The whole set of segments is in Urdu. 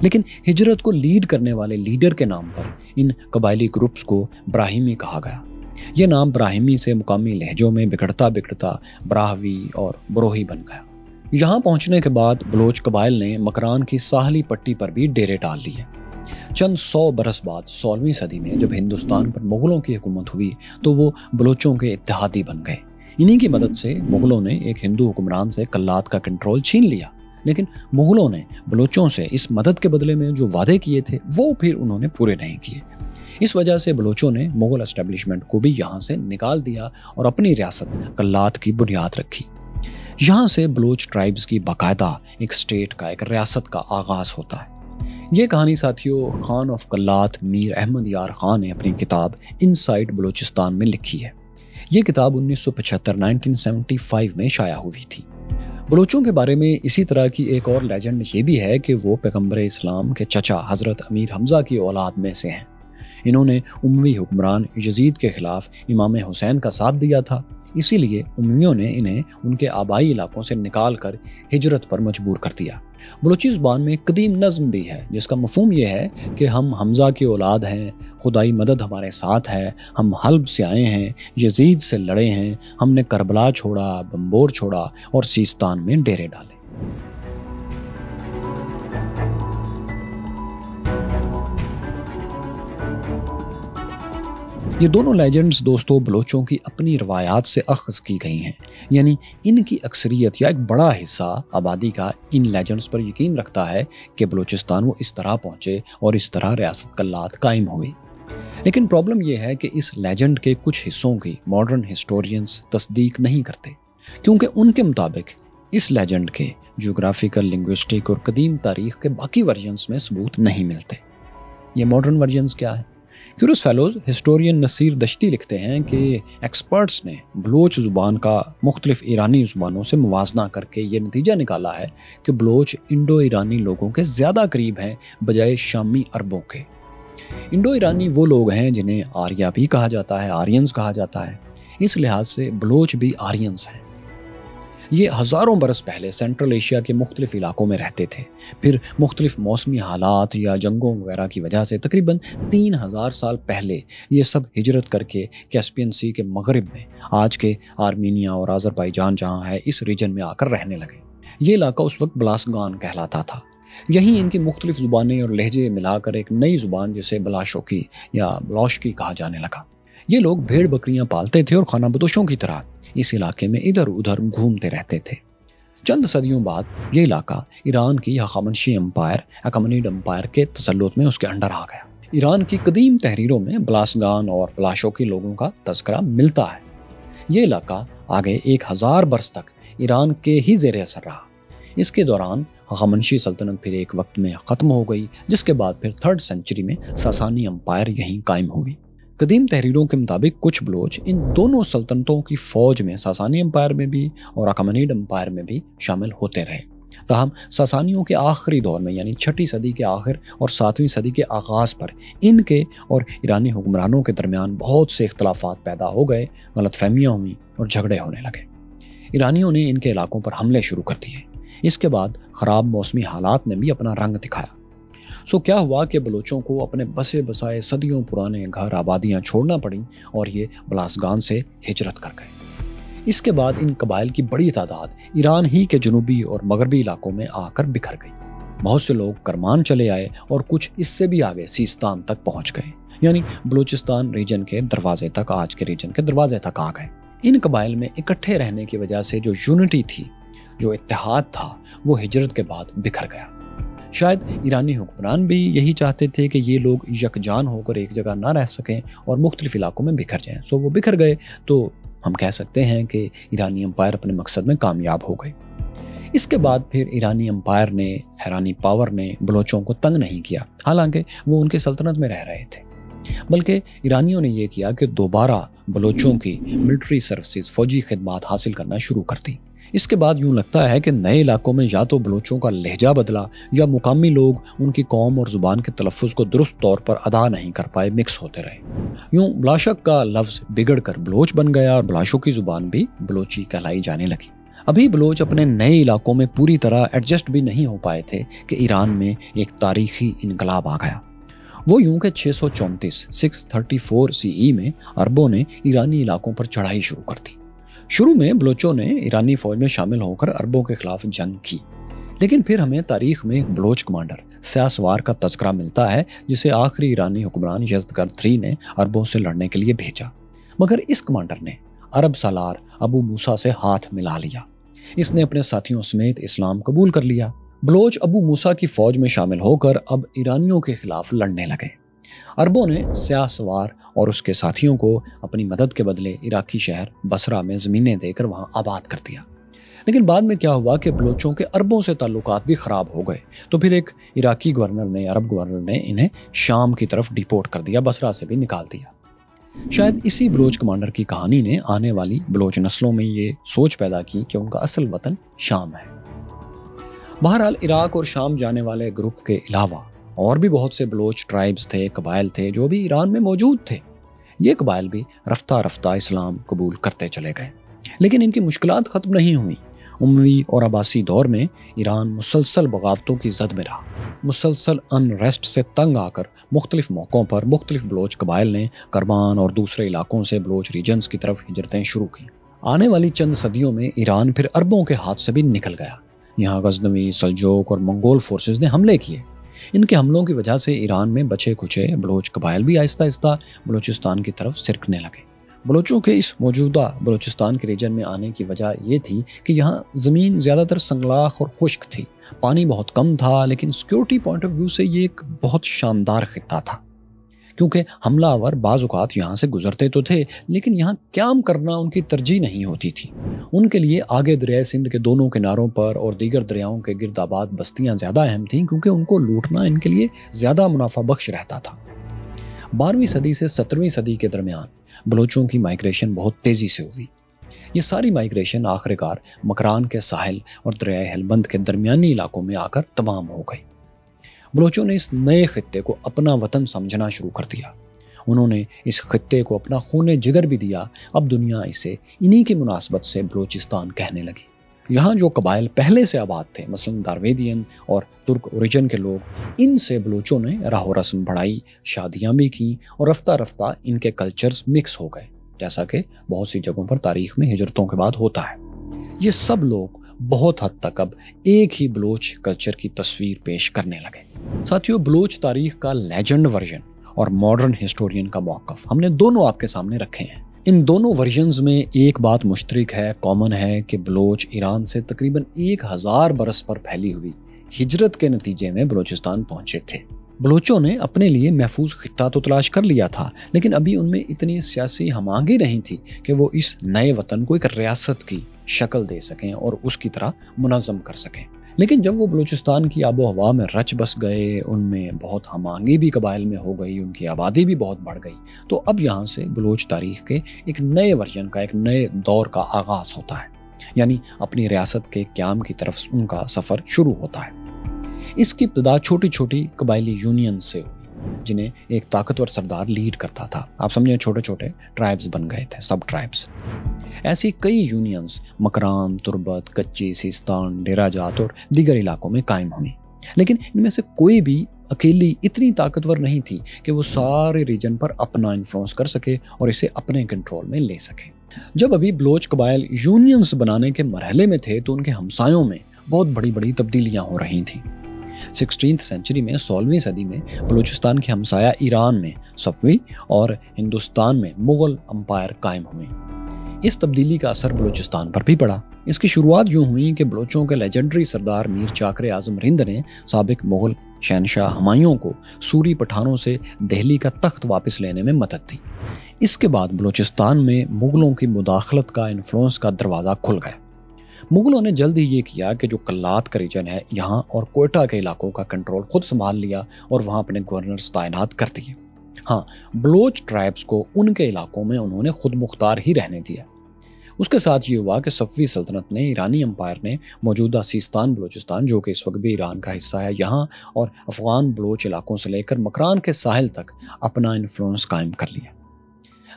لیکن ہجرت کو لیڈ کرنے والے لیڈر کے نام پر ان قبائلی گروپس کو براہیمی کہا گیا۔ یہ نام براہیمی سے مقامی لہجوں میں بگڑتا بگڑتا براہوی اور بروہی بن گیا۔ یہاں پہنچنے کے بعد بلوچ قبائل نے مکران کی ساحلی پٹی پر بھی ڈیرے ڈال لیے۔ چند 100 برس بعد 16ویں صدی میں جب ہندوستان پر مغلوں کی حکومت ہوئی تو وہ بلوچوں کے اتحادی بن گئے۔ انہی کی مدد سے مغلوں نے ایک ہندو حکمران سے کلات کا کنٹرول چھین لیا، لیکن مغلوں نے بلوچوں سے اس مدد کے بدلے میں جو وعدے کیے تھے وہ پھر انہوں نے پورے نہیں کیے۔ اس وجہ سے بلوچوں نے مغل اسٹیبلشمنٹ کو بھی یہاں سے نکال دیا اور اپنی ریاست کلات کی بنیاد رکھی۔ یہاں سے بلوچ ٹرائبز کی باقاعدہ ایک اسٹیٹ کا، ایک ریاست کا آغاز ہوتا ہے۔ یہ کہانی ساتھیوں خان آف کلات میر احمد یار خان نے اپنی کتاب ان سائڈ بلوچستان میں لکھی ہے۔ یہ کتاب 1975 میں شائع ہوئی تھی۔ بلوچوں کے بارے میں اسی طرح کی ایک اور لیجنڈ یہ بھی ہے کہ وہ پیغمبر اسلام کے چچا حضرت امیر حمزہ کی اولاد میں سے ہیں۔ انہوں نے اموی حکمران یزید کے خلاف امام حسین کا ساتھ دیا تھا، اسی لیے امویوں نے انہیں ان کے آبائی علاقوں سے نکال کر ہجرت پر مجبور کر دیا۔ بلوچی زبان میں قدیم نظم بھی ہے جس کا مفہوم یہ ہے کہ ہم حمزہ کی اولاد ہیں، خدائی مدد ہمارے ساتھ ہے، ہم حلب سے آئے ہیں، یزید سے لڑے ہیں، ہم نے کربلا چھوڑا، بمبور چھوڑا اور سیستان میں ڈیرے ڈالے۔ یہ دونوں لیجنڈز دوستو بلوچوں کی اپنی روایات سے اخذ کی گئی ہیں، یعنی ان کی اکثریت یا ایک بڑا حصہ آبادی کا ان لیجنڈز پر یقین رکھتا ہے کہ بلوچستان وہ اس طرح پہنچے اور اس طرح ریاست کلات قائم ہوئی۔ لیکن پرابلم یہ ہے کہ اس لیجنڈ کے کچھ حصوں کی ماڈرن ہسٹورینز تصدیق نہیں کرتے، کیونکہ ان کے مطابق اس لیجنڈ کے جیوگرافیکل، لنگوسٹک اور قدیم تاریخ کے باقی ورژنز میں ثبوت نہیں ملتے۔ یہ ماڈرن ورژنز کیا ہے؟ کیورس فیلوز ہسٹورین نصیر دشتی لکھتے ہیں کہ ایکسپرٹس نے بلوچ زبان کا مختلف ایرانی زبانوں سے موازنہ کر کے یہ نتیجہ نکالا ہے کہ بلوچ انڈو ایرانی لوگوں کے زیادہ قریب ہیں بجائے شامی عربوں کے۔ انڈو ایرانی وہ لوگ ہیں جنہیں آریا بھی کہا جاتا ہے، آرینز کہا جاتا ہے، اس لحاظ سے بلوچ بھی آرینز ہیں۔ یہ ہزاروں برس پہلے سینٹرل ایشیا کے مختلف علاقوں میں رہتے تھے، پھر مختلف موسمی حالات یا جنگوں وغیرہ کی وجہ سے تقریباً 3000 سال پہلے یہ سب ہجرت کر کے کیسپین سی کے مغرب میں آج کے آرمینیا اور آذربائیجان جہاں ہے اس ریجن میں آ کر رہنے لگے۔ یہ علاقہ اس وقت بلاسگان کہلاتا تھا۔ یہیں ان کی مختلف زبانیں اور لہجے ملا کر ایک نئی زبان جسے بلاشوکی یا بلاشکی کہا جانے لگا۔ یہ لوگ بھیڑ بکریاں پالتے تھے اور خانہ بدوشوں کی طرح اس علاقے میں ادھر ادھر گھومتے رہتے تھے۔ چند صدیوں بعد یہ علاقہ ایران کی ہخامنشی امپائر، اکمنیڈ امپائر کے تسلط میں اس کے انڈر آ گیا۔ ایران کی قدیم تحریروں میں بلاسگان اور بلاشوکی لوگوں کا تذکرہ ملتا ہے۔ یہ علاقہ آگے 1000 برس تک ایران کے ہی زیر اثر رہا۔ اس کے دوران ہخامنشی سلطنت پھر ایک وقت میں ختم ہو گئی، جس کے بعد پھر 3rd سینچری میں ساسانی امپائر یہیں قائم ہوئی۔ قدیم تحریروں کے مطابق کچھ بلوچ ان دونوں سلطنتوں کی فوج میں ساسانی امپائر میں بھی اور اکمنیڈ امپائر میں بھی شامل ہوتے رہے۔ تاہم ساسانیوں کے آخری دور میں یعنی 6 صدی کے آخر اور 7ویں صدی کے آغاز پر ان کے اور ایرانی حکمرانوں کے درمیان بہت سے اختلافات پیدا ہو گئے، غلط فہمیاں ہوئیں اور جھگڑے ہونے لگے۔ ایرانیوں نے ان کے علاقوں پر حملے شروع کر دیے۔ اس کے بعد خراب موسمی حالات نے بھی اپنا رنگ دکھایا۔ کیا ہوا کہ بلوچوں کو اپنے بسے بسائے صدیوں پرانے گھر آبادیاں چھوڑنا پڑیں اور یہ بلاسگان سے ہجرت کر گئے۔ اس کے بعد ان قبائل کی بڑی تعداد ایران ہی کے جنوبی اور مغربی علاقوں میں آ کر بکھر گئی۔ بہت سے لوگ کرمان چلے آئے اور کچھ اس سے بھی آگے سیستان تک پہنچ گئے، یعنی بلوچستان ریجن کے دروازے تک، آج کے ریجن کے دروازے تک آ گئے۔ ان قبائل میں اکٹھے رہنے کی وجہ سے جو یونٹی تھی، جو اتحاد تھا، وہ ہجرت کے بعد بکھر گیا۔ شاید ایرانی حکمران بھی یہی چاہتے تھے کہ یہ لوگ یکجان ہو کر ایک جگہ نہ رہ سکیں اور مختلف علاقوں میں بکھر جائیں۔ وہ بکھر گئے تو ہم کہہ سکتے ہیں کہ ایرانی امپائر اپنے مقصد میں کامیاب ہو گئے۔ اس کے بعد پھر ایرانی امپائر نے، ایرانی پاور نے بلوچوں کو تنگ نہیں کیا، حالانکہ وہ ان کے سلطنت میں رہ رہے تھے، بلکہ ایرانیوں نے یہ کیا کہ دوبارہ بلوچوں کی ملٹری سروسز، فوجی خدمات حاصل کرنا شروع کر دی۔ اس کے بعد یوں لگتا ہے کہ نئے علاقوں میں یا تو بلوچوں کا لہجہ بدلا یا مقامی لوگ ان کی قوم اور زبان کے تلفظ کو درست طور پر ادا نہیں کر پائے، مکس ہوتے رہے۔ یوں بلاشک کا لفظ بگڑ کر بلوچ بن گیا اور بلاشوں کی زبان بھی بلوچی کہلائی جانے لگی۔ ابھی بلوچ اپنے نئے علاقوں میں پوری طرح ایڈجسٹ بھی نہیں ہو پائے تھے کہ ایران میں ایک تاریخی انقلاب آ گیا۔ وہ یوں کہ 634 CE میں عربوں نے ایرانی علاقوں پر چڑھائی شروع کر دی۔ شروع میں بلوچوں نے ایرانی فوج میں شامل ہو کر عربوں کے خلاف جنگ کی، لیکن پھر ہمیں تاریخ میں ایک بلوچ کمانڈر سیاہ سوار کا تذکرہ ملتا ہے جسے آخری ایرانی حکمران یزدگرد III نے عربوں سے لڑنے کے لیے بھیجا، مگر اس کمانڈر نے عرب سالار ابو موسیٰ سے ہاتھ ملا لیا۔ اس نے اپنے ساتھیوں سمیت اسلام قبول کر لیا۔ بلوچ ابو موسیٰ کی فوج میں شامل ہو کر اب ایرانیوں کے خلاف لڑنے لگے۔ عربوں نے سیاہ سوار اور اس کے ساتھیوں کو اپنی مدد کے بدلے عراقی شہر بصرہ میں زمینیں دے کر وہاں آباد کر دیا۔ لیکن بعد میں کیا ہوا کہ بلوچوں کے عربوں سے تعلقات بھی خراب ہو گئے، تو پھر ایک عراقی عرب گورنر نے انہیں شام کی طرف ڈیپورٹ کر دیا، بصرہ سے بھی نکال دیا۔ شاید اسی بلوچ کمانڈر کی کہانی نے آنے والی بلوچ نسلوں میں یہ سوچ پیدا کی کہ ان کا اصل وطن شام ہے۔ بہرحال عراق اور شام جانے والے گروپ کے علاوہ اور بھی بہت سے بلوچ ٹرائبز تھے، قبائل تھے جو بھی ایران میں موجود تھے۔ یہ قبائل بھی رفتہ رفتہ اسلام قبول کرتے چلے گئے، لیکن ان کی مشکلات ختم نہیں ہوئیں۔ اموی اور عباسی دور میں ایران مسلسل بغاوتوں کی زد میں رہا۔ مسلسل انریسٹ سے تنگ آ کر مختلف موقعوں پر مختلف بلوچ قبائل نے کرمان اور دوسرے علاقوں سے بلوچ ریجنز کی طرف ہجرتیں شروع کی۔ آنے والی چند صدیوں میں ایران پھر عربوں کے ہاتھ سے بھی نکل گیا۔ یہاں غزنوی، سلجوق اور منگول فورسز نے حملے کیے۔ ان کے حملوں کی وجہ سے ایران میں بچے کچے بلوچ قبائل بھی آہستہ آہستہ بلوچستان کی طرف سرکنے لگے۔ بلوچوں کے اس موجودہ بلوچستان کے ریجن میں آنے کی وجہ یہ تھی کہ یہاں زمین زیادہ تر سنگلاخ اور خشک تھی، پانی بہت کم تھا، لیکن سیکیورٹی پوائنٹ آف ویو سے یہ ایک بہت شاندار خطہ تھا، کیونکہ حملہ آور بعض اوقات یہاں سے گزرتے تو تھے، لیکن یہاں قیام کرنا ان کی ترجیح نہیں ہوتی تھی۔ ان کے لیے آگے دریائے سندھ کے دونوں کناروں پر اور دیگر دریاؤں کے گرد آباد بستیاں زیادہ اہم تھیں، کیونکہ ان کو لوٹنا ان کے لیے زیادہ منافع بخش رہتا تھا۔ 12ویں صدی سے 17ویں صدی کے درمیان بلوچوں کی مائیگریشن بہت تیزی سے ہوئی۔ یہ ساری مائیگریشن آخرکار مکران کے ساحل اور دریائے ہلبند کے درمیانی علاقوں میں آ کر تمام ہو گئی۔ بلوچوں نے اس نئے خطے کو اپنا وطن سمجھنا شروع کر دیا۔ انہوں نے اس خطے کو اپنا خون جگر بھی دیا۔ اب دنیا اسے انہی کی مناسبت سے بلوچستان کہنے لگی۔ یہاں جو قبائل پہلے سے آباد تھے، مثلا دارویدین اور ترک اوریجن کے لوگ، ان سے بلوچوں نے راہ و رسم بڑھائی، شادیاں بھی کی، اور رفتہ رفتہ ان کے کلچرز مکس ہو گئے، جیسا کہ بہت سی جگہوں پر تاریخ میں ہجرتوں کے بعد ہوتا ہے۔ یہ سب لوگ بہت حد تک اب ایک ہی بلوچ کلچر کی تصویر پیش کرنے لگے۔ ساتھیو، بلوچ تاریخ کا لیجنڈ ورژن اور ماڈرن ہسٹورین کا موقف ہم نے دونوں آپ کے سامنے رکھے ہیں۔ ان دونوں ورژنز میں ایک بات مشترک ہے، کامن ہے، کہ بلوچ ایران سے تقریباً 1000 برس پر پھیلی ہوئی ہجرت کے نتیجے میں بلوچستان پہنچے تھے۔ بلوچوں نے اپنے لیے محفوظ خطہ تو تلاش کر لیا تھا، لیکن ابھی ان میں اتنی سیاسی ہم آہنگی نہیں تھی کہ وہ اس نئے وطن کو ایک ریاست کی شکل دے سکیں اور اس کی طرح منظم کر سکیں۔ لیکن جب وہ بلوچستان کی آب و ہوا میں رچ بس گئے، ان میں بہت ہم آہنگی بھی قبائل میں ہو گئی، ان کی آبادی بھی بہت بڑھ گئی، تو اب یہاں سے بلوچ تاریخ کے ایک نئے ورژن کا، ایک نئے دور کا آغاز ہوتا ہے، یعنی اپنی ریاست کے قیام کی طرف ان کا سفر شروع ہوتا ہے۔ اس کی ابتدا چھوٹی چھوٹی قبائلی یونین سے ہوئی، جنہیں ایک طاقتور سردار لیڈ کرتا تھا۔ آپ سمجھیں چھوٹے چھوٹے ٹرائبز بن گئے تھے، سب ٹرائبز۔ ایسی کئی یونینز مکران، تربت، کچی، سیستان، ڈیرہ جات اور دیگر علاقوں میں قائم ہوئی، لیکن ان میں سے کوئی بھی اکیلی اتنی طاقتور نہیں تھی کہ وہ سارے ریجن پر اپنا انفلوئنس کر سکے اور اسے اپنے کنٹرول میں لے سکے۔ جب ابھی بلوچ قبائل یونینز بنانے کے مرحلے میں تھے تو ان کے ہمسایوں میں بہت بڑی بڑی تبدیلیاں ہو رہی تھیں۔ 16ویں سینچری میں، 16ویں صدی میں بلوچستان کے ہمسایہ ایران میں صفوی اور ہندوستان میں مغل امپائر قائم ہوئے۔ اس تبدیلی کا اثر بلوچستان پر بھی پڑا۔ اس کی شروعات یوں ہوئی کہ بلوچوں کے لیجنڈری سردار میر چاکر اعظم رند نے سابق مغل شہنشاہ ہمایوں کو سوری پٹھانوں سے دہلی کا تخت واپس لینے میں مدد دی۔ اس کے بعد بلوچستان میں مغلوں کی مداخلت کا انفلوئنس کا دروازہ کھل گیا۔ مغلوں نے جلد ہی یہ کیا کہ جو کلات کا ریجن ہے یہاں اور کوئٹہ کے علاقوں کا کنٹرول خود سنبھال لیا اور وہاں اپنے گورنرز تعینات کر دیے۔ ہاں، بلوچ ٹرائبز کو ان کے علاقوں میں انہوں نے خود مختار ہی رہنے دیا۔ اس کے ساتھ یہ ہوا کہ صفوی سلطنت نے، ایرانی امپائر نے موجودہ سیستان بلوچستان، جو کہ اس وقت بھی ایران کا حصہ ہے، یہاں اور افغان بلوچ علاقوں سے لے کر مکران کے ساحل تک اپنا انفلوئنس قائم کر لیا۔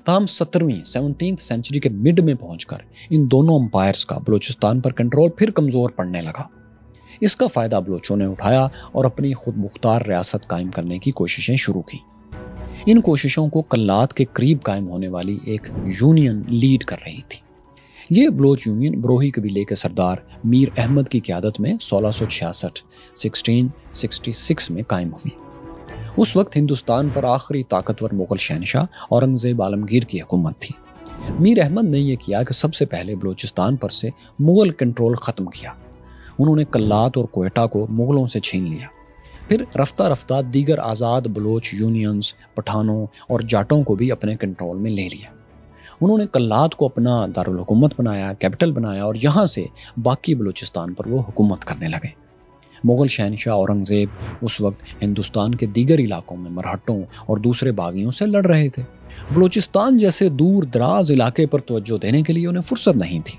تاہم 17ویں سینچری کے مڈ میں پہنچ کر ان دونوں امپائرز کا بلوچستان پر کنٹرول پھر کمزور پڑنے لگا۔ اس کا فائدہ بلوچوں نے اٹھایا اور اپنی خود مختار ریاست قائم کرنے کی کوششیں شروع کی۔ ان کوششوں کو کلات کے قریب قائم ہونے والی ایک یونین لیڈ کر رہی تھی۔ یہ بلوچ یونین بروہی قبیلے کے سردار میر احمد کی قیادت میں 1666 میں قائم ہوئی۔ اس وقت ہندوستان پر آخری طاقتور مغل شہنشاہ اورنگزیب عالمگیر کی حکومت تھی۔ میر احمد نے یہ کیا کہ سب سے پہلے بلوچستان پر سے مغل کنٹرول ختم کیا۔ انہوں نے کلات اور کوئٹہ کو مغلوں سے چھین لیا۔ پھر رفتہ رفتہ دیگر آزاد بلوچ یونینز، پٹھانوں اور جاٹوں کو بھی اپنے کنٹرول میں لے لیا۔ انہوں نے کلات کو اپنا دارالحکومت بنایا، کیپٹل بنایا، اور یہاں سے باقی بلوچستان پر وہ حکومت کرنے لگے۔ مغل شہنشاہ اورنگزیب اس وقت ہندوستان کے دیگر علاقوں میں مرہٹوں اور دوسرے باغیوں سے لڑ رہے تھے۔ بلوچستان جیسے دور دراز علاقے پر توجہ دینے کے لیے انہیں فرصت نہیں تھی۔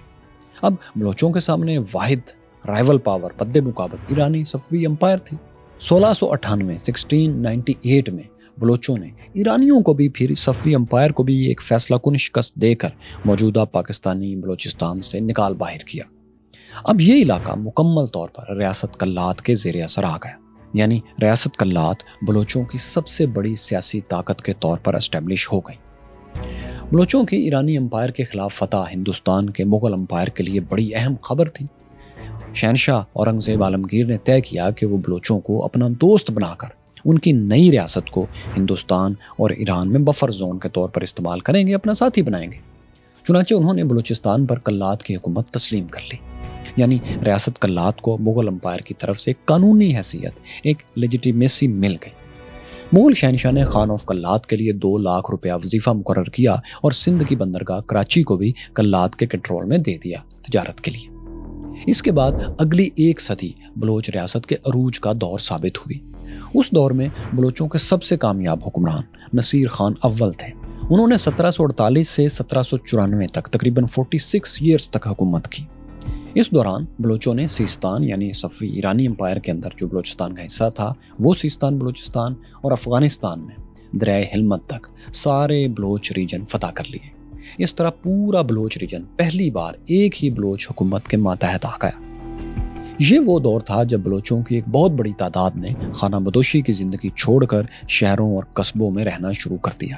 اب بلوچوں کے سامنے واحد رائیول پاور بد مقابل ایرانی صفوی امپائر تھی۔ 1698 میں بلوچوں نے ایرانیوں کو بھی پھر صفوی امپائر کو بھی ایک فیصلہ کن شکست دے کر موجودہ پاکستانی بلوچستان سے نکال باہر کیا۔ اب یہ علاقہ مکمل طور پر ریاست کلات کے زیر اثر آ گیا، یعنی ریاست کلات بلوچوں کی سب سے بڑی سیاسی طاقت کے طور پر اسٹیبلش ہو گئی۔ بلوچوں کی ایرانی امپائر کے خلاف فتح ہندوستان کے مغل امپائر کے لیے بڑی اہم خبر تھی۔ شہنشاہ اورنگزیب عالمگیر نے طے کیا کہ وہ بلوچوں کو اپنا دوست بنا کر ان کی نئی ریاست کو ہندوستان اور ایران میں بفر زون کے طور پر استعمال کریں گے، اپنا ساتھی بنائیں گے۔ چنانچہ انہوں نے بلوچستان پر کلات کی حکومت تسلیم کر لی، یعنی ریاست کلات کو مغل امپائر کی طرف سے ایک قانونی حیثیت، ایک لیجیٹیمیسی مل گئی۔ مغل شہنشاہ نے خان آف کلات کے لیے 2 لاکھ روپیہ وظیفہ مقرر کیا اور سندھ کی بندرگاہ کراچی کو بھی کلات کے کنٹرول میں دے دیا تجارت کے لیے۔ اس کے بعد اگلی 1 صدی بلوچ ریاست کے عروج کا دور ثابت ہوئی۔ اس دور میں بلوچوں کے سب سے کامیاب حکمران نصیر خان اول تھے۔ انہوں نے 1748 سے 1794 تک تقریباً 46 ایئرز تک حکومت کی۔ اس دوران بلوچوں نے سیستان یعنی صفوی ایرانی امپائر کے اندر جو بلوچستان کا حصہ تھا وہ سیستان بلوچستان اور افغانستان میں دریائے ہلمند تک سارے بلوچ ریجن فتح کر لیے۔ اس طرح پورا بلوچ ریجن پہلی بار ایک ہی بلوچ حکومت کے ماتحت آ گیا۔ یہ وہ دور تھا جب بلوچوں کی ایک بہت بڑی تعداد نے خانہ بدوشی کی زندگی چھوڑ کر شہروں اور قصبوں میں رہنا شروع کر دیا۔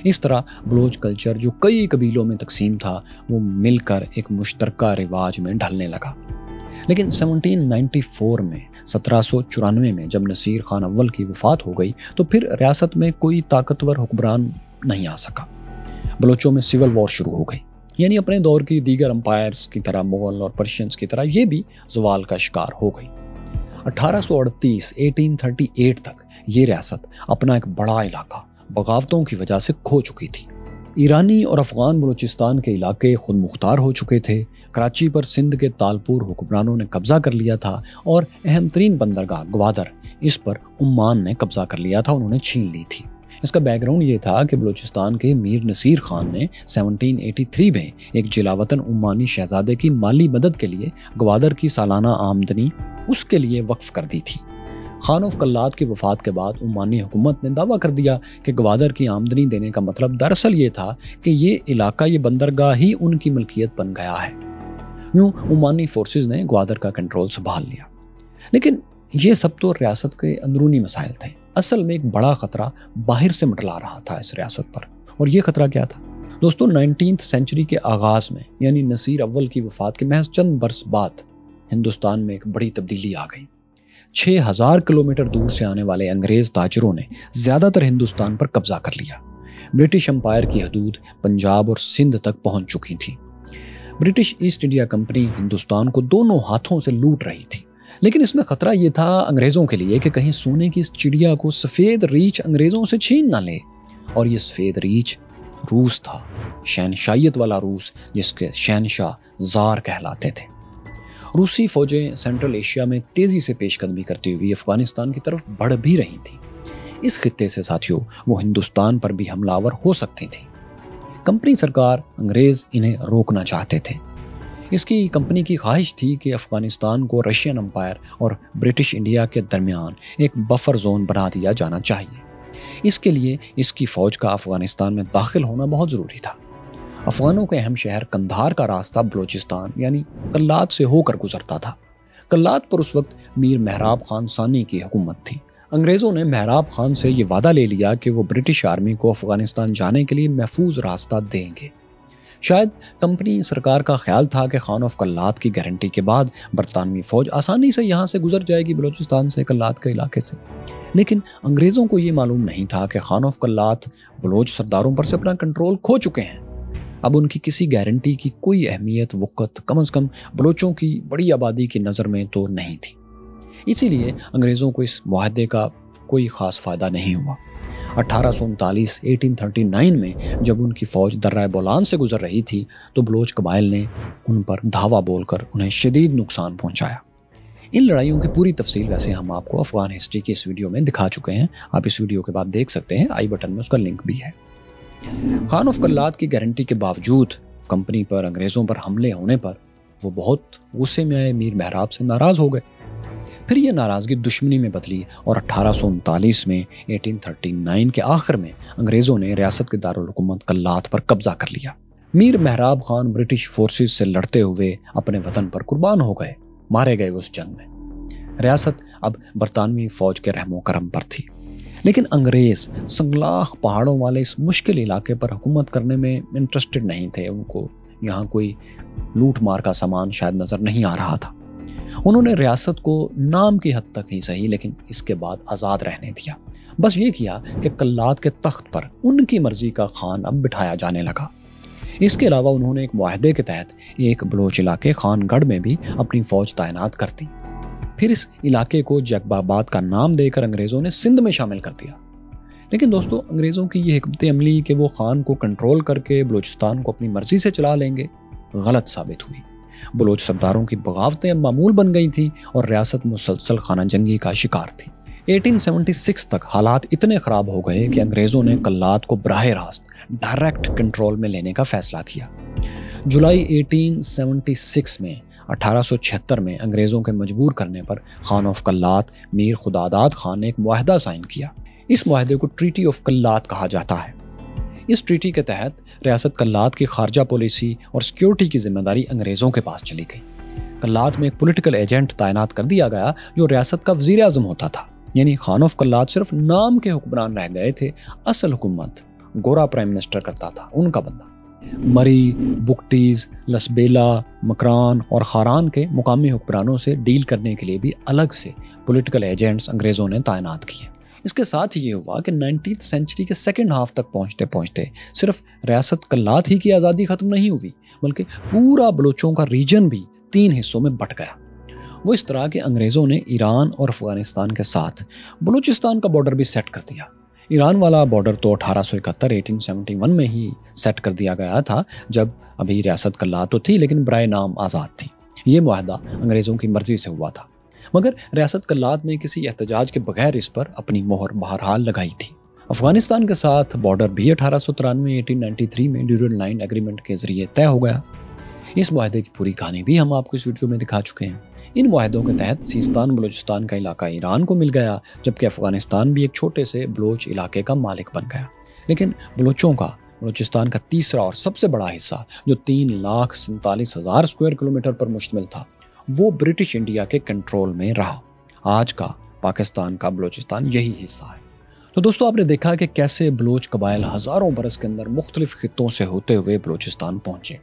اس طرح بلوچ کلچر جو کئی قبیلوں میں تقسیم تھا وہ مل کر ایک مشترکہ رواج میں ڈھلنے لگا۔ لیکن 1794 میں جب نصیر خان اول کی وفات ہو گئی تو پھر ریاست میں کوئی طاقتور حکمران نہیں آ سکا۔ بلوچوں میں سول وار شروع ہو گئی، یعنی اپنے دور کی دیگر امپائرز کی طرح مغل اور پرشینز کی طرح یہ بھی زوال کا شکار ہو گئی۔ 1838 تک یہ ریاست اپنا ایک بڑا علاقہ بغاوتوں کی وجہ سے کھو چکی تھی۔ ایرانی اور افغان بلوچستان کے علاقے خود مختار ہو چکے تھے۔ کراچی پر سندھ کے تالپور حکمرانوں نے قبضہ کر لیا تھا اور اہم ترین بندرگاہ گوادر اس پر عمان نے قبضہ کر لیا تھا، انہوں نے چھین لی تھی۔ اس کا بیک گراؤنڈ یہ تھا کہ بلوچستان کے میر نصیر خان نے 1783 میں ایک جلاوطن عمانی شہزادے کی مالی مدد کے لیے گوادر کی سالانہ آمدنی اس کے لیے وقف کر دی تھی۔ خان آف کلات کی وفات کے بعد عمانی حکومت نے دعویٰ کر دیا کہ گوادر کی آمدنی دینے کا مطلب دراصل یہ تھا کہ یہ علاقہ، یہ بندرگاہ ہی ان کی ملکیت بن گیا ہے۔ یوں عمانی فورسز نے گوادر کا کنٹرول سنبھال لیا۔ لیکن یہ سب تو ریاست کے اندرونی مسائل تھے۔ اصل میں ایک بڑا خطرہ باہر سے منڈلا رہا تھا اس ریاست پر، اور یہ خطرہ کیا تھا؟ دوستو، 19ویں سینچری کے آغاز میں یعنی نصیر اول کی وفات کے محض چند برس بعد ہندوستان میں ایک بڑی تبدیلی آ گئی۔ 6000 کلومیٹر دور سے آنے والے انگریز تاجروں نے زیادہ تر ہندوستان پر قبضہ کر لیا۔ برٹش امپائر کی حدود پنجاب اور سندھ تک پہنچ چکی تھی۔ British East India company Hindustan کو دونوں ہاتھوں سے لوٹ رہی تھی، لیکن اس میں خطرہ یہ تھا انگریزوں کے لیے کہ کہیں سونے کی اس چڑیا کو سفید ریچھ انگریزوں سے چھین نہ لے، اور یہ سفید ریچھ روس تھا، شہنشائیت والا روس، جس کے شہنشاہ زار کہلاتے تھے۔ روسی فوجیں سینٹرل ایشیا میں تیزی سے پیش قدمی کرتی ہوئی افغانستان کی طرف بڑھ بھی رہی تھیں۔ اس خطے سے ساتھیوں وہ ہندوستان پر بھی حملہ آور ہو سکتی تھیں۔ کمپنی سرکار انگریز انہیں روکنا چاہتے تھے۔ اس کی کمپنی کی خواہش تھی کہ افغانستان کو رشین امپائر اور برٹش انڈیا کے درمیان ایک بفر زون بنا دیا جانا چاہیے۔ اس کے لیے اس کی فوج کا افغانستان میں داخل ہونا بہت ضروری تھا۔ افغانوں کے اہم شہر قندھار کا راستہ بلوچستان یعنی کلات سے ہو کر گزرتا تھا۔ کلات پر اس وقت میر مہراب خان ثانی کی حکومت تھی۔ انگریزوں نے مہراب خان سے یہ وعدہ لے لیا کہ وہ برٹش آرمی کو افغانستان جانے کے لیے محفوظ راستہ دیں گے۔ شاید کمپنی سرکار کا خیال تھا کہ خان آف کلات کی گارنٹی کے بعد برطانوی فوج آسانی سے یہاں سے گزر جائے گی بلوچستان سے، کلات کے علاقے سے۔ لیکن انگریزوں کو یہ معلوم نہیں تھا کہ خان آف کلات بلوچ سرداروں پر سے اپنا کنٹرول کھو چکے ہیں۔ اب ان کی کسی گارنٹی کی کوئی اہمیت وقت کم از کم بلوچوں کی بڑی آبادی کی نظر میں تو نہیں تھی۔ اسی لیے انگریزوں کو اس معاہدے کا کوئی خاص فائدہ نہیں ہوا۔ 1839 میں جب ان کی فوج درہ بولان سے گزر رہی تھی تو بلوچ قبائل نے ان پر دھاوا بول کر انہیں شدید نقصان پہنچایا۔ ان لڑائیوں کی پوری تفصیل ویسے ہم آپ کو افغان ہسٹری کی اس ویڈیو میں دکھا چکے ہیں، آپ اس ویڈیو کے بعد دیکھ سکتے ہیں، آئی بٹن میں اس کا لنک بھی ہے۔ خان آف کلات کی گارنٹی کے باوجود کمپنی پر انگریزوں پر حملے ہونے پر وہ بہت غصے میں آئے، میر مہراب سے ناراض ہو گئے۔ پھر یہ ناراضگی دشمنی میں بدلی اور 1839 میں 1839 کے آخر میں انگریزوں نے ریاست کے دارالحکومت کلات پر قبضہ کر لیا۔ میر مہراب خان برٹش فورسز سے لڑتے ہوئے اپنے وطن پر قربان ہو گئے، مارے گئے اس جنگ میں۔ ریاست اب برطانوی فوج کے رحم و کرم پر تھی، لیکن انگریز سنگلاخ پہاڑوں والے اس مشکل علاقے پر حکومت کرنے میں انٹرسٹڈ نہیں تھے۔ ان کو یہاں کوئی لوٹ مار کا سامان شاید نظر نہیں آ رہا تھا۔ انہوں نے ریاست کو نام کی حد تک ہی صحیح لیکن اس کے بعد آزاد رہنے دیا۔ بس یہ کیا کہ کلات کے تخت پر ان کی مرضی کا خان اب بٹھایا جانے لگا۔ اس کے علاوہ انہوں نے ایک معاہدے کے تحت ایک بلوچ علاقے خان گڑھ میں بھی اپنی فوج تعینات کر دی۔ پھر اس علاقے کو جیکب آباد کا نام دے کر انگریزوں نے سندھ میں شامل کر دیا۔ لیکن دوستو، انگریزوں کی یہ حکمت عملی کہ وہ خان کو کنٹرول کر کے بلوچستان کو اپنی مرضی سے چلا لیں گے، غلط ثابت ہوئی۔ بلوچ سرداروں کی بغاوتیں اب معمول بن گئی تھیں اور ریاست مسلسل خانہ جنگی کا شکار تھی۔ 1876 تک حالات اتنے خراب ہو گئے کہ انگریزوں نے کلات کو براہ راست ڈائریکٹ کنٹرول میں لینے کا فیصلہ کیا۔ جولائی 1876 میں 1876 میں انگریزوں کے مجبور کرنے پر خان آف کلات میر خداداد خان نے ایک معاہدہ سائن کیا۔ اس معاہدے کو ٹریٹی آف کلات کہا جاتا ہے۔ اس ٹریٹی کے تحت ریاست کلات کی خارجہ پالیسی اور سیکیورٹی کی ذمہ داری انگریزوں کے پاس چلی گئی۔ کلات میں ایک پولیٹیکل ایجنٹ تعینات کر دیا گیا جو ریاست کا وزیر اعظم ہوتا تھا، یعنی خان آف کلات صرف نام کے حکمران رہ گئے تھے، اصل حکومت گورا پرائم منسٹر کرتا تھا، ان کا بندہ۔ مری، بکٹیز، لسبیلا، مکران اور خاران کے مقامی حکمرانوں سے ڈیل کرنے کے لیے بھی الگ سے پولیٹیکل ایجنٹس انگریزوں نے تعینات کیے۔ اس کے ساتھ یہ ہوا کہ 19th سینچری کے سیکنڈ ہاف تک پہنچتے پہنچتے صرف ریاست کلات ہی کی آزادی ختم نہیں ہوئی، بلکہ پورا بلوچوں کا ریجن بھی 3 حصوں میں بٹ گیا۔ وہ اس طرح کہ انگریزوں نے ایران اور افغانستان کے ساتھ بلوچستان کا بارڈر بھی سیٹ کر دیا۔ ایران والا بارڈر تو 1871 میں ہی سیٹ کر دیا گیا تھا، جب ابھی ریاست کلات تو تھی لیکن برائے نام آزاد تھی۔ یہ معاہدہ انگریزوں کی مرضی سے ہوا تھا، مگر ریاست کلات نے کسی احتجاج کے بغیر اس پر اپنی مہر بہرحال لگائی تھی۔ افغانستان کے ساتھ بارڈر بھی 1893 میں ڈیورنڈ لائن ایگریمنٹ کے ذریعے طے ہو گیا۔ اس معاہدے کی پوری کہانی بھی ہم آپ کو اس ویڈیو میں دکھا چکے ہیں۔ ان معاہدوں کے تحت سیستان بلوچستان کا علاقہ ایران کو مل گیا، جبکہ افغانستان بھی ایک چھوٹے سے بلوچ علاقے کا مالک بن گیا۔ لیکن بلوچستان کا تیسرا اور سب سے بڑا حصہ جو 3,47,000 اسکوائر کلومیٹر پر مشتمل تھا، وہ برٹش انڈیا کے کنٹرول میں رہا۔ آج کا پاکستان کا بلوچستان یہی حصہ ہے۔ تو دوستو، آپ نے دیکھا کہ کیسے بلوچ قبائل ہزاروں برس کے اندر مختلف خطوں سے ہوتے ہوئے بلوچستان پہنچے۔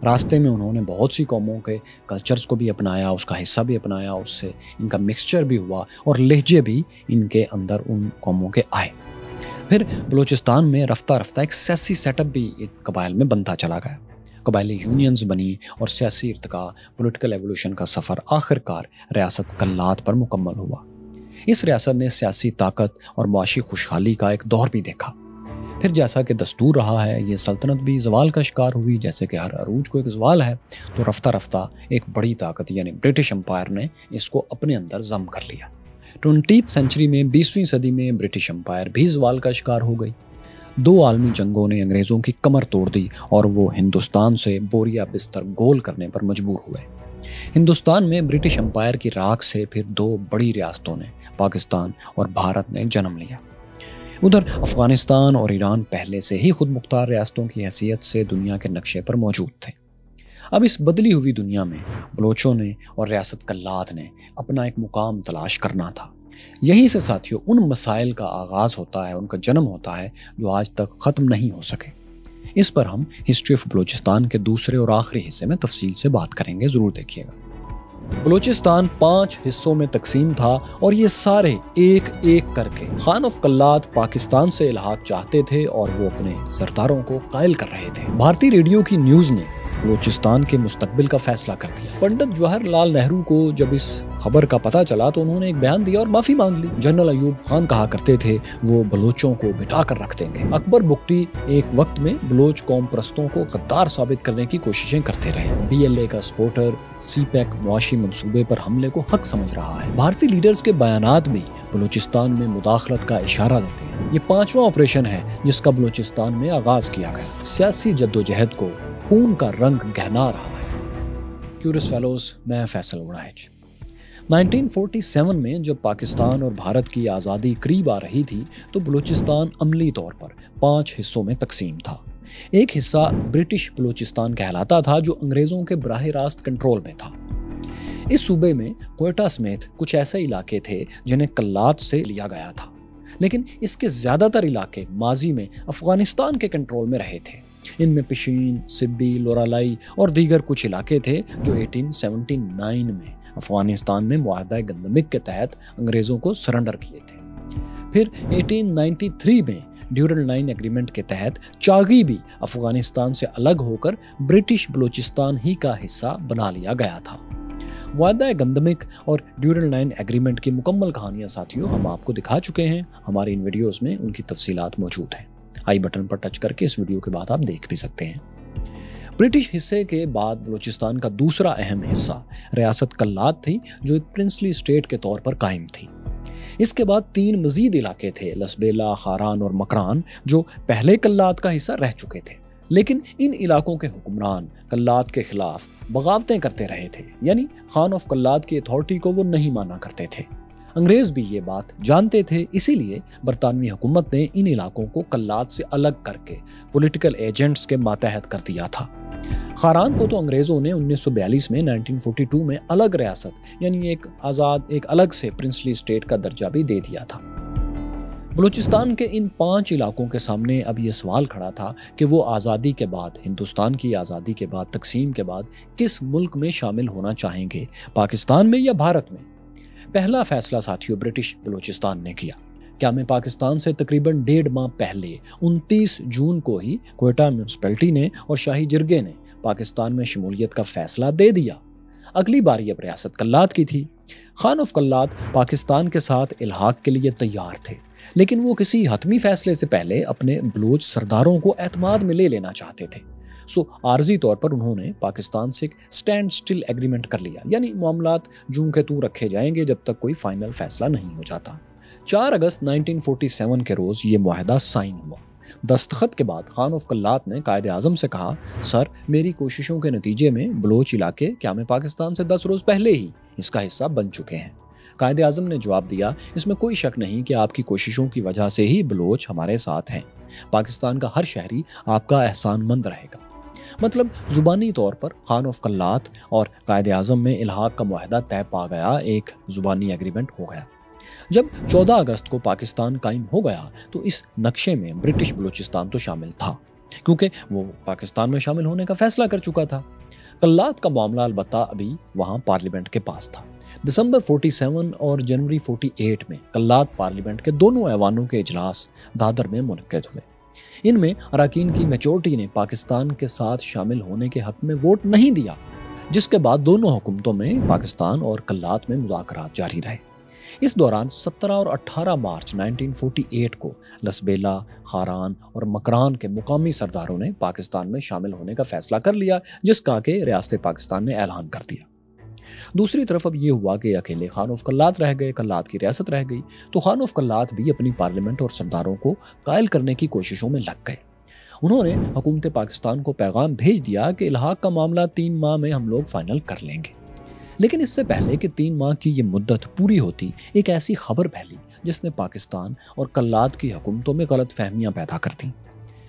راستے میں انہوں نے بہت سی قوموں کے کلچرز کو بھی اپنایا، اس کا حصہ بھی اپنایا، اس سے ان کا مکسچر بھی ہوا اور لہجے بھی ان کے اندر ان قوموں کے آئے۔ پھر بلوچستان میں رفتہ رفتہ ایک سیاسی سیٹ اپ بھی ان قبائل میں بنتا چلا گیا۔ قبائلی یونینز بنی اور سیاسی ارتقاء، پولیٹیکل ایوولوشن کا سفر آخر کار ریاست کلات پر مکمل ہوا۔ اس ریاست نے سیاسی طاقت اور معاشی خوشحالی کا ایک دور بھی دیکھا۔ پھر جیسا کہ دستور رہا ہے، یہ سلطنت بھی زوال کا شکار ہوئی، جیسے کہ ہر عروج کو ایک زوال ہے، تو رفتہ رفتہ ایک بڑی طاقت یعنی برٹش امپائر نے اس کو اپنے اندر ضم کر لیا۔ 20th سینچری میں 20ویں صدی میں برٹش امپائر بھی زوال کا شکار ہو گئی۔ 2 عالمی جنگوں نے انگریزوں کی کمر توڑ دی اور وہ ہندوستان سے بوریا بستر گول کرنے پر مجبور ہوئے۔ ہندوستان میں برٹش امپائر کی راکھ سے پھر 2 بڑی ریاستوں نے، پاکستان اور بھارت نے جنم لیا۔ ادھر افغانستان اور ایران پہلے سے ہی خود مختار ریاستوں کی حیثیت سے دنیا کے نقشے پر موجود تھے۔ اب اس بدلی ہوئی دنیا میں بلوچوں نے اور ریاست کلات نے اپنا ایک مقام تلاش کرنا تھا۔ یہی سے ساتھیوں ان مسائل کا آغاز ہوتا ہے، ان کا جنم ہوتا ہے جو آج تک ختم نہیں ہو سکے۔ اس پر ہم ہسٹری آف بلوچستان کے دوسرے اور آخری حصے میں تفصیل سے بات کریں گے، ضرور دیکھیے گا۔ بلوچستان 5 حصوں میں تقسیم تھا اور یہ سارے ایک ایک کر کے خان آف کلات پاکستان سے الحاق چاہتے تھے اور وہ اپنے سرداروں کو قائل کر رہے تھے۔ بھارتی ریڈیو کی نیوز نے بلوچستان کے مستقبل کا فیصلہ کر دیا۔ پنڈت جواہر لال نہرو کو جب اس خبر کا پتہ چلا تو انہوں نے ایک بیان دیا اور معافی مانگ لی۔ جنرل ایوب خان کہا کرتے تھے وہ بلوچوں کو بٹا کر رکھ دیں گے۔ اکبر بگٹی ایک وقت میں بلوچ قوم پرستوں کو غدار ثابت کرنے کی کوششیں کرتے رہے۔ BLA کا سپورٹر سی پیک معاشی منصوبے پر حملے کو حق سمجھ رہا ہے۔ بھارتی لیڈرز کے بیانات بھی بلوچستان میں مداخلت کا اشارہ دیتے ہیں۔ یہ 5واں آپریشن ہے جس کا بلوچستان میں آغاز کیا گیا۔ سیاسی جدوجہد کو خون کا رنگ گہنا رہا ہے۔ کیورس فیلوز، میں فیصل وڑائچ۔ 1947 میں جب پاکستان اور بھارت کی آزادی قریب آ رہی تھی تو بلوچستان عملی طور پر 5 حصوں میں تقسیم تھا۔ ایک حصہ برٹش بلوچستان کہلاتا تھا جو انگریزوں کے براہ راست کنٹرول میں تھا۔ اس صوبے میں کوئٹہ سمیت کچھ ایسے علاقے تھے جنہیں کلات سے لیا گیا تھا، لیکن اس کے زیادہ تر علاقے ماضی میں افغانستان کے کنٹرول میں رہے تھے۔ ان میں پشین، سبی، لورالائی اور دیگر کچھ علاقے تھے جو 1879 میں افغانستان میں معاہدہ گندمک کے تحت انگریزوں کو سرنڈر کیے تھے۔ پھر 1893 میں ڈیورل لائن ایگریمنٹ کے تحت چاگی بھی افغانستان سے الگ ہو کر برٹش بلوچستان ہی کا حصہ بنا لیا گیا تھا۔ معاہدہ گندمک اور ڈیورل لائن ایگریمنٹ کی مکمل کہانیاں ساتھیوں ہم آپ کو دکھا چکے ہیں، ہماری ان ویڈیوز میں ان کی تفصیلات موجود ہیں۔ آئی بٹن پر ٹچ کر کے اس ویڈیو کے بعد آپ دیکھ بھی سکتے ہیں۔ برٹش حصے کے بعد بلوچستان کا دوسرا اہم حصہ ریاست کلات تھی جو ایک پرنسلی اسٹیٹ کے طور پر قائم تھی۔ اس کے بعد 3 مزید علاقے تھے، لسبیلا، خاران اور مکران، جو پہلے کلات کا حصہ رہ چکے تھے، لیکن ان علاقوں کے حکمران کلات کے خلاف بغاوتیں کرتے رہے تھے، یعنی خان آف کلات کی اتھارٹی کو وہ نہیں مانا کرتے تھے۔ انگریز بھی یہ بات جانتے تھے، اسی لیے برطانوی حکومت نے ان علاقوں کو کلات سے الگ کر کے پولیٹیکل ایجنٹس کے ماتحت کر دیا تھا۔ خاران کو تو انگریزوں نے 1942 میں 1942 میں الگ ریاست یعنی ایک الگ سے پرنسلی اسٹیٹ کا درجہ بھی دے دیا تھا۔ بلوچستان کے ان 5 علاقوں کے سامنے اب یہ سوال کھڑا تھا کہ وہ آزادی کے بعد، ہندوستان کی آزادی کے بعد، تقسیم کے بعد کس ملک میں شامل ہونا چاہیں گے، پاکستان میں یا بھارت میں۔ پہلا فیصلہ ساتھیوں برٹش بلوچستان نے کیا۔ کیا میں پاکستان سے تقریباً 1.5 ماہ پہلے 29 جون کو ہی کوئٹہ میونسپلٹی نے اور شاہی جرگے نے پاکستان میں شمولیت کا فیصلہ دے دیا۔ اگلی باری اب ریاست کلات کی تھی۔ خان آف کلات پاکستان کے ساتھ الحاق کے لیے تیار تھے، لیکن وہ کسی حتمی فیصلے سے پہلے اپنے بلوچ سرداروں کو اعتماد میں لے لینا چاہتے تھے۔ عارضی طور پر انہوں نے پاکستان سے ایک سٹینڈ سٹل ایگریمنٹ کر لیا، یعنی معاملات جوں کے توں رکھے جائیں گے جب تک کوئی فائنل فیصلہ نہیں ہو جاتا۔ 4 اگست 1947 کے روز یہ معاہدہ سائن ہوا۔ دستخط کے بعد خان آف کلات نے قائد اعظم سے کہا، سر میری کوششوں کے نتیجے میں بلوچ علاقے کیا میں پاکستان سے 10 روز پہلے ہی اس کا حصہ بن چکے ہیں۔ قائد اعظم نے جواب دیا، اس میں کوئی شک نہیں کہ آپ کی کوششوں کی وجہ سے ہی بلوچ ہمارے ساتھ ہیں۔ پاکستان کا ہر شہری آپ کا احسان مند رہے گا۔ مطلب زبانی طور پر خان آف کلات اور قائد اعظم میں الحاق کا معاہدہ طے پا گیا، ایک زبانی ایگریمنٹ ہو گیا۔ جب 14 اگست کو پاکستان قائم ہو گیا تو اس نقشے میں برٹش بلوچستان تو شامل تھا، کیونکہ وہ پاکستان میں شامل ہونے کا فیصلہ کر چکا تھا۔ کلات کا معاملہ البتہ ابھی وہاں پارلیمنٹ کے پاس تھا۔ دسمبر 47 اور جنوری 48 میں کلات پارلیمنٹ کے دونوں ایوانوں کے اجلاس دادر میں منعقد ہوئے۔ ان میں اراکین کی میجورٹی نے پاکستان کے ساتھ شامل ہونے کے حق میں ووٹ نہیں دیا، جس کے بعد دونوں حکومتوں میں پاکستان اور کلات میں مذاکرات جاری رہے۔ اس دوران 17 اور 18 مارچ 1948 کو لسبیلا، خاران اور مکران کے مقامی سرداروں نے پاکستان میں شامل ہونے کا فیصلہ کر لیا، جس کا کہ ریاست پاکستان نے اعلان کر دیا۔ دوسری طرف اب یہ ہوا کہ اکیلے خان آف کلات رہ گئے، کلات کی ریاست رہ گئی، تو خان آف کلات بھی اپنی پارلیمنٹ اور سرداروں کو قائل کرنے کی کوششوں میں لگ گئے۔ انہوں نے حکومت پاکستان کو پیغام بھیج دیا کہ الحاق کا معاملہ 3 ماہ میں ہم لوگ فائنل کر لیں گے۔ لیکن اس سے پہلے کہ 3 ماہ کی یہ مدت پوری ہوتی، ایک ایسی خبر پھیلی جس نے پاکستان اور کلات کی حکومتوں میں غلط فہمیاں پیدا کر دیں۔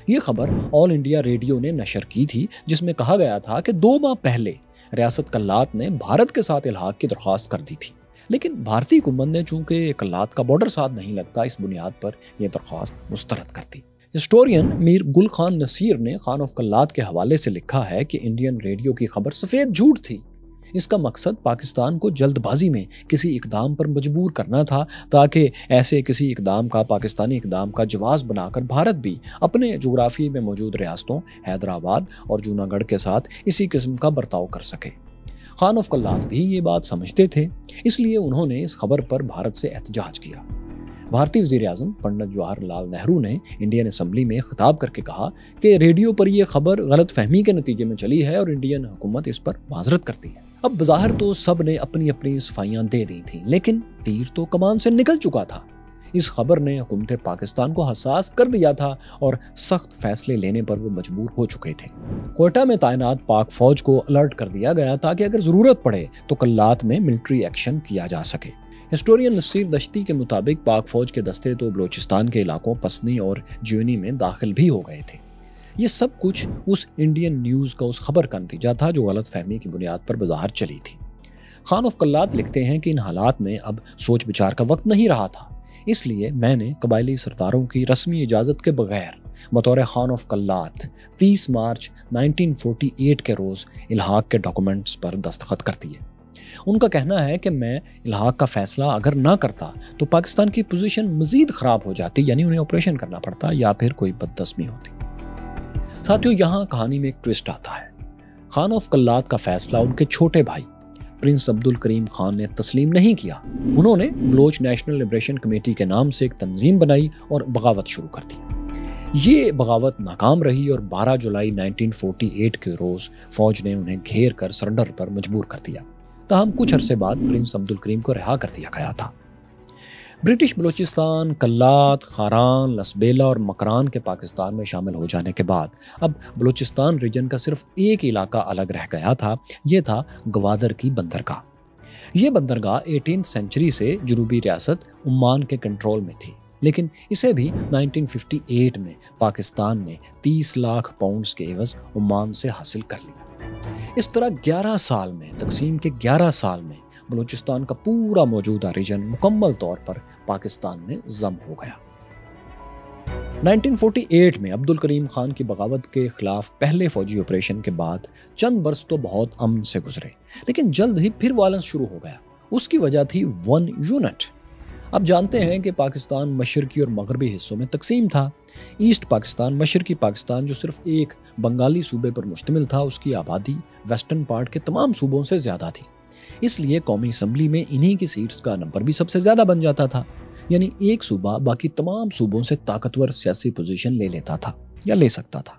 یہ خبر آل انڈیا ریڈیو نے نشر کی تھی، جس میں کہا گیا تھا کہ 2 ماہ پہلے ریاست کلات نے بھارت کے ساتھ الحاق کی درخواست کر دی تھی، لیکن بھارتی حکومت نے چونکہ کلات کا بارڈر ساتھ نہیں لگتا، اس بنیاد پر یہ درخواست مسترد کر دی۔ ہسٹورین میر گل خان نصیر نے خان آف کلات کے حوالے سے لکھا ہے کہ انڈین ریڈیو کی خبر سفید جھوٹ تھی۔ اس کا مقصد پاکستان کو جلد بازی میں کسی اقدام پر مجبور کرنا تھا تاکہ ایسے کسی اقدام کا پاکستانی اقدام کا جواز بنا کر بھارت بھی اپنے جغرافی میں موجود ریاستوں حیدرآباد اور جوناگڑھ کے ساتھ اسی قسم کا برتاؤ کر سکے۔ خان آف کلات بھی یہ بات سمجھتے تھے، اس لیے انہوں نے اس خبر پر بھارت سے احتجاج کیا۔ بھارتی وزیر اعظم پنڈت جواہر لال نہرو نے انڈین اسمبلی میں خطاب کر کے کہا کہ ریڈیو پر یہ خبر غلط فہمی کے نتیجے میں چلی ہے اور انڈین حکومت اس پر معذرت کرتی ہے۔ اب بظاہر تو سب نے اپنی اپنی صفائیاں دے دی تھیں، لیکن تیر تو کمان سے نکل چکا تھا۔ اس خبر نے حکومت پاکستان کو حساس کر دیا تھا اور سخت فیصلے لینے پر وہ مجبور ہو چکے تھے۔ کوئٹہ میں تعینات پاک فوج کو الرٹ کر دیا گیا تھا کہ اگر ضرورت پڑے تو کلات میں ملٹری ایکشن کیا جا سکے۔ ہسٹورین نصیر دشتی کے مطابق پاک فوج کے دستے تو بلوچستان کے علاقوں پسنی اور جیونی میں داخل بھی ہو گئے تھے۔ یہ سب کچھ اس انڈین نیوز کا اس خبر کا نتیجہ تھا جو غلط فہمی کی بنیاد پر بظاہر چلی تھی۔ خان آف کلات لکھتے ہیں کہ ان حالات میں اب سوچ بچار کا وقت نہیں رہا تھا، اس لیے میں نے قبائلی سرداروں کی رسمی اجازت کے بغیر بطور خان آف کلات 30 مارچ 1948 کے روز الحاق کے ڈاکومنٹس پر دستخط کر دیے۔ ان کا کہنا ہے کہ میں الحاق کا فیصلہ اگر نہ کرتا تو پاکستان کی پوزیشن مزید خراب ہو جاتی، یعنی انہیں آپریشن کرنا پڑتا یا پھر کوئی بدتسمی ہوتی۔ ساتھیوں، یہاں کہانی میں ایک ٹوسٹ آتا ہے۔ خان آف کلات کا فیصلہ ان کے چھوٹے بھائی پرنس عبد الکریم خان نے تسلیم نہیں کیا۔ انہوں نے بلوچ نیشنل لبریشن کمیٹی کے نام سے ایک تنظیم بنائی اور بغاوت شروع کر دی۔ یہ بغاوت ناکام رہی اور 12 جولائی 1948 کے روز فوج نے انہیں گھیر کر سرنڈر پر مجبور کر دیا۔ تاہم کچھ عرصے بعد پرنس عبد الکریم کو رہا کر دیا گیا تھا۔ برٹش بلوچستان، کلات، خاران، لسبیلا اور مکران کے پاکستان میں شامل ہو جانے کے بعد اب بلوچستان ریجن کا صرف ایک علاقہ الگ رہ گیا تھا، یہ تھا گوادر کی بندرگاہ۔ یہ بندرگاہ 18 سینچری سے جنوبی ریاست عمان کے کنٹرول میں تھی، لیکن اسے بھی 1958 میں پاکستان نے 30 لاکھ پاؤنڈز کے عوض عمان سے حاصل کر لیا۔ اس طرح 11 سال میں، تقسیم کے 11 سال میں بلوچستان کا پورا موجودہ ریجن مکمل طور پر پاکستان میں ضم ہو گیا۔ 1948 میں عبد الکریم خان کی بغاوت کے خلاف پہلے فوجی آپریشن کے بعد چند برس تو بہت امن سے گزرے، لیکن جلد ہی پھر وائلنس شروع ہو گیا۔ اس کی وجہ تھی 1 یونٹ۔ اب جانتے ہیں کہ پاکستان مشرقی اور مغربی حصوں میں تقسیم تھا۔ ایسٹ پاکستان، مشرقی پاکستان جو صرف ایک بنگالی صوبے پر مشتمل تھا، اس کی آبادی ویسٹرن پارٹ کے تمام صوبوں سے زیادہ تھی، اس لیے قومی اسمبلی میں انہی کی سیٹس کا نمبر بھی سب سے زیادہ بن جاتا تھا، یعنی ایک صوبہ باقی تمام صوبوں سے طاقتور سیاسی پوزیشن لے لیتا تھا یا لے سکتا تھا۔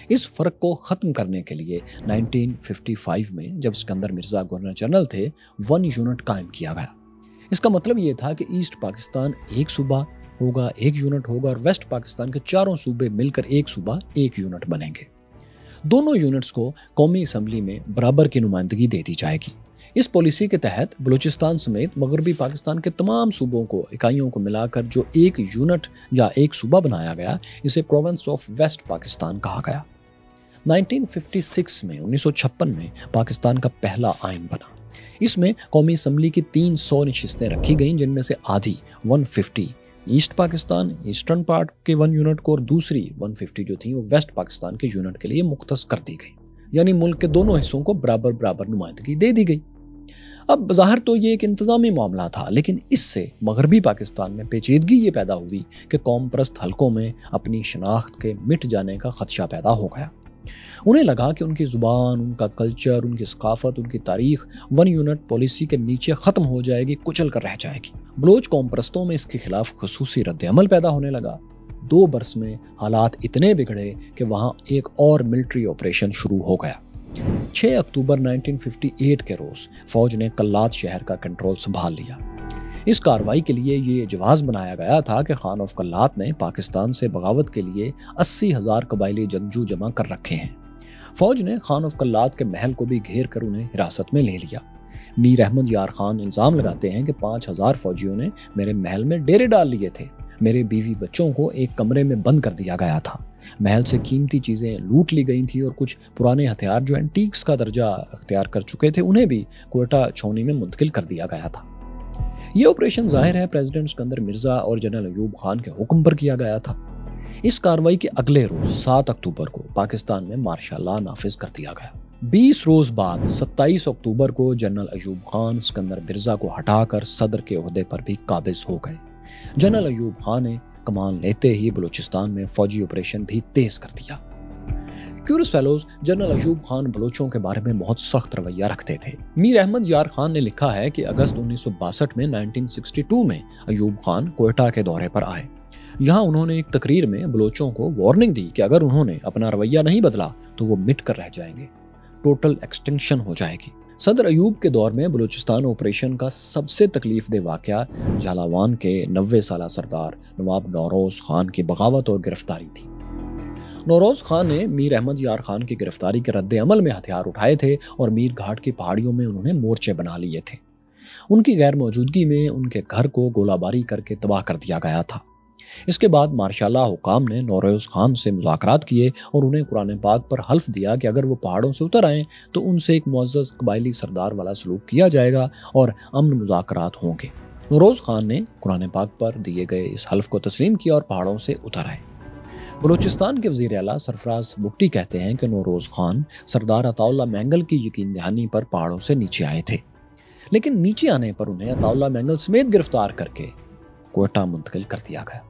اس فرق کو ختم کرنے کے لیے 1955 میں جب اسکندر مرزا گورنر جنرل تھے 1 یونٹ قائم کیا گیا۔ اس کا مطلب یہ تھا کہ ایسٹ پاکستان ایک صوبہ ہوگا، 1 یونٹ ہوگا، اور ویسٹ پاکستان کے چاروں صوبے مل کر ایک صوبہ 1 یونٹ بنیں گے۔ دونوں یونٹس کو قومی اسمبلی میں برابر کی نمائندگی دے دی جائے گی۔ اس پالیسی کے تحت بلوچستان سمیت مغربی پاکستان کے تمام صوبوں کو، اکائیوں کو ملا کر جو 1 یونٹ یا ایک صوبہ بنایا گیا، اسے پروونس آف ویسٹ پاکستان کہا گیا۔ 1956 میں 1956 میں پاکستان کا پہلا آئین بنا۔ اس میں قومی اسمبلی کی 300 نشستیں رکھی گئیں، جن میں سے آدھی 150 ایسٹ پاکستان ایسٹرن پارٹ کے 1 یونٹ کو اور دوسری 150 جو تھیں وہ ویسٹ پاکستان کے یونٹ کے لیے مختص کر دی گئی، یعنی ملک کے دونوں حصوں کو برابر نمائندگی دے دی گئی۔ اب بظاہر تو یہ ایک انتظامی معاملہ تھا، لیکن اس سے مغربی پاکستان میں پیچیدگی یہ پیدا ہوئی کہ قوم پرست حلقوں میں اپنی شناخت کے مٹ جانے کا خدشہ پیدا ہو گیا۔ انہیں لگا کہ ان کی زبان، ان کا کلچر، ان کی ثقافت، ان کی تاریخ 1 یونٹ پالیسی کے نیچے ختم ہو جائے گی، کچل کر رہ جائے گی۔ بلوچ قوم پرستوں میں اس کے خلاف خصوصی رد عمل پیدا ہونے لگا۔ 2 برس میں حالات اتنے بگڑے کہ وہاں ایک اور ملٹری آپریشن شروع ہو گیا۔ 6 اکتوبر 1958 کے روز فوج نے کلات شہر کا کنٹرول سنبھال لیا۔ اس کارروائی کے لیے یہ جواز بنایا گیا تھا کہ خان آف کلات نے پاکستان سے بغاوت کے لیے 80,000 قبائلی جنگجو جمع کر رکھے ہیں۔ فوج نے خان آف کلات کے محل کو بھی گھیر کر انہیں حراست میں لے لیا۔ میر احمد یار خان الزام لگاتے ہیں کہ 5000 فوجیوں نے میرے محل میں ڈیرے ڈال لیے تھے، میرے بیوی بچوں کو ایک کمرے میں بند کر دیا گیا تھا، محل سے قیمتی چیزیں لوٹ لی گئی تھیں اور کچھ پرانے ہتھیار جو اینٹیکس کا درجہ اختیار کر چکے تھے انہیں بھی کوئٹہ چھاؤنی میں منتقل کر دیا گیا تھا۔ یہ آپریشن ظاہر ہے پریزیڈنٹ اسکندر مرزا اور جنرل ایوب خان کے حکم پر کیا گیا تھا۔ اس کارروائی کے اگلے روز 7 اکتوبر کو پاکستان میں مارشل لا نافذ کر دیا گیا۔ 20 روز بعد 27 اکتوبر کو جنرل ایوب خان اسکندر مرزا کو ہٹا کر صدر کے عہدے پر بھی قابض ہو گئے۔ جنرل ایوب خان نے کمان لیتے ہی بلوچستان میں فوجی آپریشن بھی تیز کر دیا۔ Cures fellows general Ayub Khan بلوچوں کے بارے میں بہت سخت رویہ رکھتے تھے۔ میر احمد یار خان نے لکھا ہے کہ اگست 1962 میں 1962 میں ایوب خان کوئٹہ کے دورے پر آئے۔ یہاں انہوں نے ایک تقریر میں بلوچوں کو وارننگ دی کہ اگر انہوں نے اپنا رویہ نہیں بدلا تو وہ مٹ کر رہ جائیں گے، ٹوٹل ایکسٹنکشن ہو جائے گی۔ صدر ایوب کے دور میں بلوچستان آپریشن کا سب سے تکلیف دہ واقعہ جھلاوان کے 90 سالہ سردار نواب نوروز خان کی بغاوت اور گرفتاری تھی۔ نوروز خان نے میر احمد یار خان کی گرفتاری کے رد عمل میں ہتھیار اٹھائے تھے اور میر گھاٹ کی پہاڑیوں میں انہوں نے مورچے بنا لیے تھے۔ ان کی غیر موجودگی میں ان کے گھر کو گولہ باری کر کے تباہ کر دیا گیا تھا۔ اس کے بعد مارشال لا حکام نے نوروز خان سے مذاکرات کیے اور انہیں قرآن پاک پر حلف دیا کہ اگر وہ پہاڑوں سے اتر آئیں تو ان سے ایک معزز قبائلی سردار والا سلوک کیا جائے گا اور امن مذاکرات ہوں گے۔ نوروز خان نے قرآن پاک پر دیے گئے اس حلف کو تسلیم کیا اور پہاڑوں سے اتر آئے۔ بلوچستان کے وزیر اعلیٰ سرفراز بگٹی کہتے ہیں کہ نوروز خان سردار عطا اللہ مینگل کی یقین دہانی پر پہاڑوں سے نیچے آئے تھے، لیکن نیچے آنے پر انہیں عطا اللہ مینگل سمیت گرفتار کر کے کوئٹہ منتقل کر دیا گیا،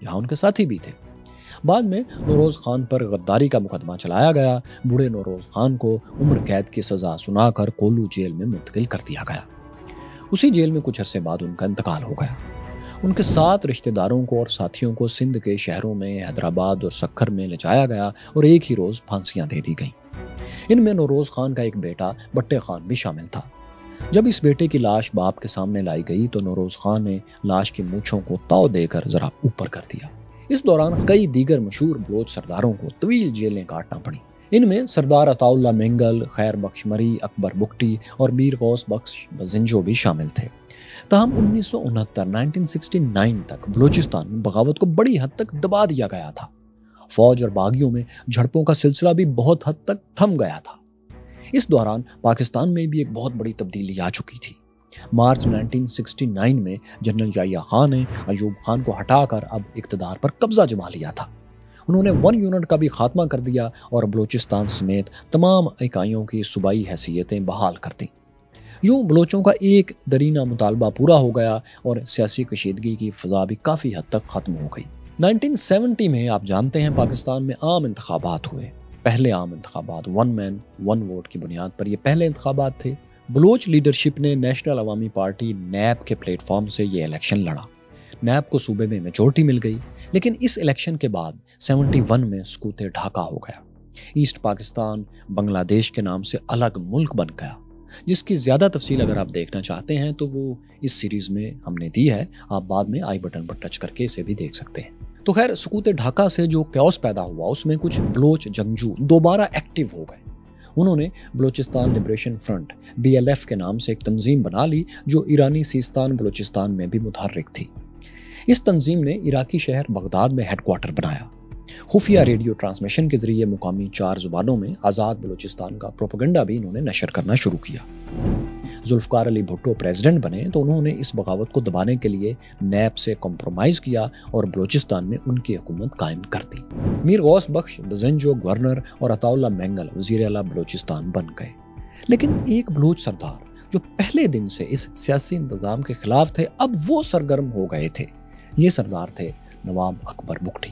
جہاں ان کے ساتھی بھی تھے۔ بعد میں نوروز خان پر غداری کا مقدمہ چلایا گیا۔ بوڑھے نوروز خان کو عمر قید کی سزا سنا کر کولو جیل میں منتقل کر دیا گیا۔ اسی جیل میں کچھ عرصے بعد ان کا انتقال ہو گیا۔ ان کے 7 رشتہ داروں کو اور ساتھیوں کو سندھ کے شہروں میں حیدرآباد اور سکھر میں لے جایا گیا اور ایک ہی روز پھانسیاں دے دی گئیں۔ ان میں نوروز خان کا ایک بیٹا بٹے خان بھی شامل تھا۔ جب اس بیٹے کی لاش باپ کے سامنے لائی گئی تو نوروز خان نے لاش کی مونچھوں کو تاؤ دے کر ذرا اوپر کر دیا۔ اس دوران کئی دیگر مشہور بلوچ سرداروں کو طویل جیلیں کاٹنا پڑیں۔ ان میں سردار عطا اللہ مینگل، خیر بخش مری، اکبر بگٹی اور میر غوث بخش بزنجو بھی شامل تھے۔ تاہم 1969 تک بلوچستان میں بغاوت کو بڑی حد تک دبا دیا گیا تھا۔ فوج اور باغیوں میں جھڑپوں کا سلسلہ بھی بہت حد تک تھم گیا تھا۔ اس دوران پاکستان میں بھی ایک بہت بڑی تبدیلی آ چکی تھی۔ مارچ 1969 میں جنرل یحییٰ خان نے ایوب خان کو ہٹا کر اب اقتدار پر قبضہ جما لیا تھا۔ انہوں نے 1 یونٹ کا بھی خاتمہ کر دیا اور بلوچستان سمیت تمام اکائیوں کی صوبائی حیثیتیں بحال کر دیں۔ یوں بلوچوں کا ایک درینہ مطالبہ پورا ہو گیا اور سیاسی کشیدگی کی فضا بھی کافی حد تک ختم ہو گئی۔ 1970 میں آپ جانتے ہیں پاکستان میں عام انتخابات ہوئے۔ پہلے عام انتخابات 1 مین 1 ووٹ کی بنیاد پر یہ پہلے انتخابات تھے۔ بلوچ لیڈرشپ نے نیشنل عوامی پارٹی نیب کے پلیٹ فارم سے یہ الیکشن لڑا۔ نیب کو صوبے میں میجورٹی مل گئی، لیکن اس الیکشن کے بعد 71 میں سکوت ڈھاکہ ہو گیا۔ ایسٹ پاکستان بنگلہ دیش کے نام سے الگ ملک بن گیا، جس کی زیادہ تفصیل اگر آپ دیکھنا چاہتے ہیں تو وہ اس سیریز میں ہم نے دی ہے، آپ بعد میں آئی بٹن پر ٹچ کر کے اسے بھی دیکھ سکتے ہیں۔ تو خیر، سکوت ڈھاکہ سے جو کیوس پیدا ہوا اس میں کچھ بلوچ جنگجو دوبارہ ایکٹیو ہو گئے۔ انہوں نے بلوچستان لبریشن فرنٹ BLF کے نام سے ایک تنظیم بنا لی جو ایرانی سیستان بلوچستان میں بھی متحرک تھی۔ اس تنظیم نے عراقی شہر بغداد میں ہیڈ کوارٹر بنایا۔ خفیہ ریڈیو ٹرانسمیشن کے ذریعے مقامی 4 زبانوں میں آزاد بلوچستان کا پروپیگنڈا بھی انہوں نے نشر کرنا شروع کیا۔ ذوالفقار علی بھٹو پریزیڈنٹ بنے تو انہوں نے اس بغاوت کو دبانے کے لیے نیب سے کمپرومائز کیا اور بلوچستان میں ان کی حکومت قائم کر دی۔ میر غوث بخش بزنجو گورنر اور عطا اللہ مینگل وزیر اعلیٰ بلوچستان بن گئے۔ لیکن ایک بلوچ سردار جو پہلے دن سے اس سیاسی انتظام کے خلاف تھے اب وہ سرگرم ہو گئے تھے۔ یہ سردار تھے نواب اکبر بگٹی۔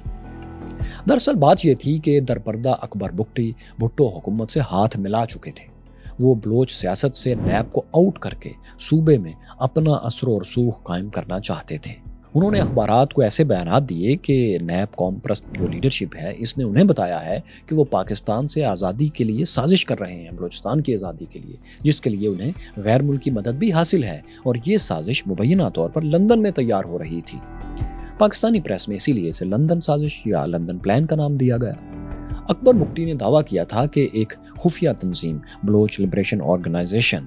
دراصل بات یہ تھی کہ درپردہ اکبر بگٹی بھٹو حکومت سے ہاتھ ملا چکے تھے۔ وہ بلوچ سیاست سے نیب کو آؤٹ کر کے صوبے میں اپنا اثر و رسوخ قائم کرنا چاہتے تھے۔ انہوں نے اخبارات کو ایسے بیانات دیے کہ نیب قوم پرست جو لیڈرشپ ہے اس نے انہیں بتایا ہے کہ وہ پاکستان سے آزادی کے لیے سازش کر رہے ہیں، بلوچستان کی آزادی کے لیے، جس کے لیے انہیں غیر ملکی مدد بھی حاصل ہے، اور یہ سازش مبینہ طور پر لندن میں تیار ہو رہی تھی۔ پاکستانی پریس میں اسی لیے اسے لندن سازش یا لندن پلان کا نام دیا گیا۔ اکبر بگٹی نے دعویٰ کیا تھا کہ ایک خفیہ تنظیم بلوچ لبریشن آرگنائزیشن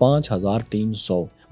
5300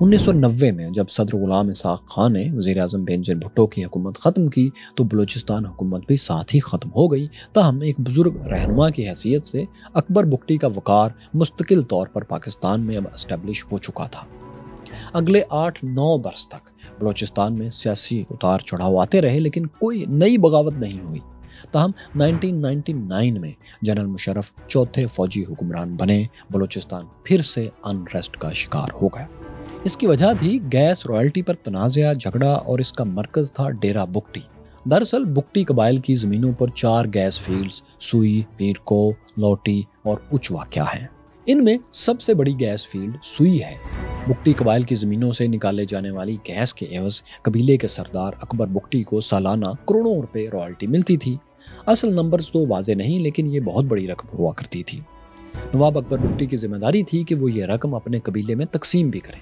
1990 میں جب صدر غلام اسحاق خان نے وزیر اعظم بینظیر بھٹو کی حکومت ختم کی تو بلوچستان حکومت بھی ساتھ ہی ختم ہو گئی، تاہم ایک بزرگ رہنما کی حیثیت سے اکبر بگٹی کا وقار مستقل طور پر پاکستان میں اب اسٹیبلش ہو چکا تھا۔ اگلے 8-9 برس تک بلوچستان میں سیاسی اتار چڑھاؤ آتے رہے لیکن کوئی نئی بغاوت نہیں ہوئی، تاہم 1999 میں جنرل مشرف چوتھے فوجی حکمران بنے، بلوچستان پھر سے انریسٹ کا شکار ہو گیا۔ اس کی وجہ تھی گیس رائلٹی پر تنازعہ، جھگڑا، اور اس کا مرکز تھا ڈیرہ بگٹی۔ دراصل بگٹی قبائل کی زمینوں پر 4 گیس فیلڈز سوئی، پیرکو، لوٹی اور اچ واقع ہیں۔ ان میں سب سے بڑی گیس فیلڈ سوئی ہے۔ بگٹی قبائل کی زمینوں سے نکالے جانے والی گیس کے عوض قبیلے کے سردار اکبر بگٹی کو سالانہ کروڑوں روپے رائلٹی ملتی تھی۔ اصل نمبرز تو واضح نہیں، لیکن یہ بہت بڑی رقم ہوا کرتی تھی۔ نواب اکبر بگٹی کی ذمہ داری تھی کہ وہ یہ رقم اپنے قبیلے میں تقسیم بھی کریں،